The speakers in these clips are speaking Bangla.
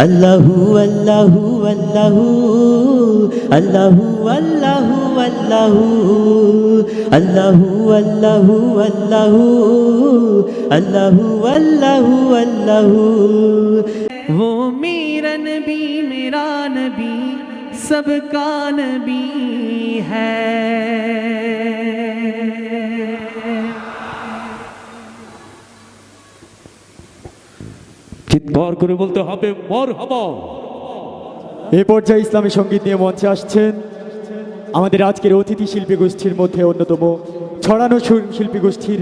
আল্লাহু আল্লাহু আল্লাহু আল্লাহু আল্লাহু আল্লাহু আল্লাহু আল্লাহু আল্লাহু আল্লাহু আল্লাহু আল্লাহু। वो मेरा नबी सबका नबी है। চিৎকার করে বলতে হবে মারহাবা। এ পর্যায়ে ইসলামী সঙ্গীত নিয়ে মঞ্চে আসছেন আমাদের আজকের অতিথি শিল্পী গোষ্ঠীর মধ্যে অন্যতম ছড়ানো সুর শিল্পী গোষ্ঠীর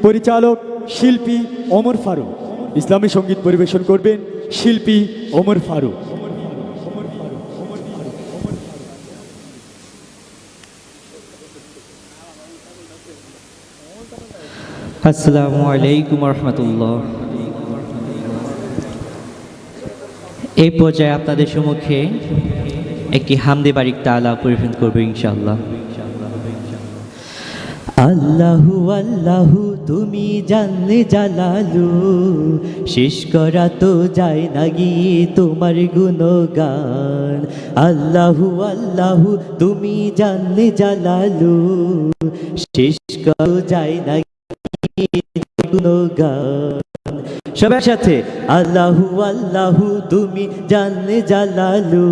পরিচালক শিল্পী ওমর ফারুক। ইসলামী সঙ্গীত পরিবেশন করবেন শিল্পী ওমর ফারুক। আসসালামু আলাইকুম রহমতুল্লাহ। এই পর্যায়ে আপনাদের সম্মুখে একটি হামদে বারিক তাআলা পরিবেশন করবে ইনশাআল্লাহ। আল্লাহু আল্লাহু তুমি জানলে জালালু, শেষ করা তো যায় না গিয়ে তোমার গুণগান। আল্লাহু আল্লাহু তুমি জানলে জালালু, শেষ করা যায় না গিয়ে গুণগান। সবার সাথে আল্লাহু আল্লাহু তুমি জানলে জালালু,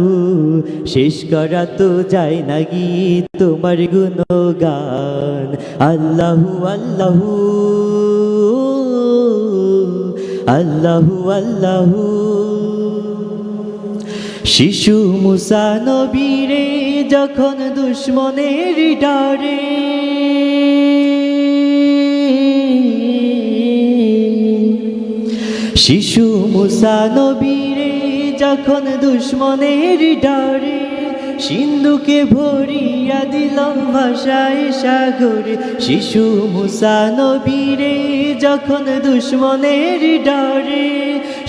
শেষ করা তো যায় না গিয়ে তোমার গুণগান। আল্লাহু আল্লাহু আল্লাহু আল্লাহু। শিশু মুসা নবীরে যখন দুশ্মনের ডরে শিশু মুসা নবীরে যখন দুশ্মনের ডরে সিন্ধুকে ভরিয়া দিল ভাষায় সাগরে। শিশু মুসা নবীরে যখন দুশ্মনের ডরে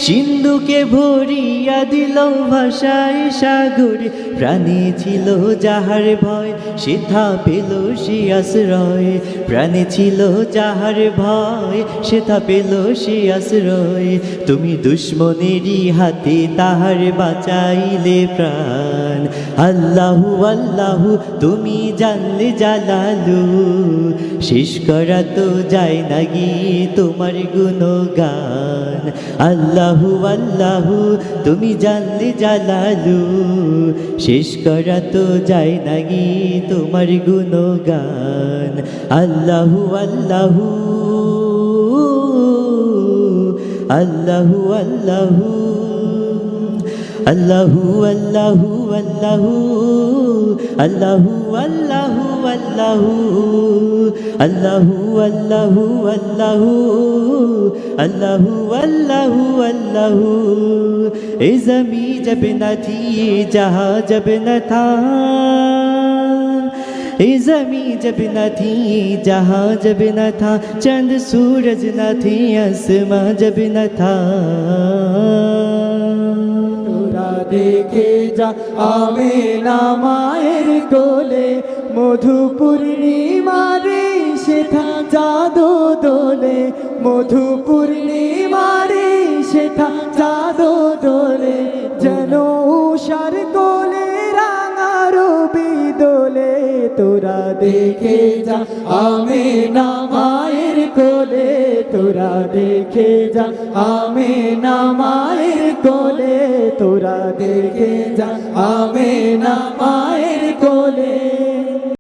সিন্ধুকে ভরিয়া দিল ভাষায় সাগরে। প্রাণে ছিল যাহার ভয় সেথা পেল সে আশ্রয়, প্রাণে ছিল যাহার ভয় সেথা পেল সে আশ্রয়। তুমি দুশ্মনেরই হাতে তাহার বাঁচাইলে প্রাণ। আল্লাহু আল্লাহু তুমি জানলে জালালু, শেষ করা তো যায় না গিয়ে তোমার গুণগান। আল্লাহু আল্লাহু তুমি জানলে জালালু, শেষ করা তো যায় না গিয়ে তোমার গুণগান। আল্লাহু আল্লাহু আল্লাহু আল্লাহু আল্লাহু আল্লাহু আল্লাহু আল্লাহু আল্লাহু আল্লাহু আল্লাহু আল্লাহু আল্লাহু আল্লাহু আল্লাহু। ए ज़मीं जब न थी ये जहाँ जब न था, ए ज़मीं जब न थी जहाँ जब न था, चंद सूरज न थे आसमां जब न था। দেখে যা আমেনা মায়ের কোলে মধু পূর্ণিমারে সেথা জাদু দোলে, মধু পূর্ণিমারে সেথা জাদু দোলে। যেন উষার কোলে রাঙা রবি দোলে, তোরা দেখে যা আমেনা মায়ের কোলে, তোরা দেখে যা আমেনা মায়ের কোলে, তোরা দেখে যা আমেনা মায়ের কোলে।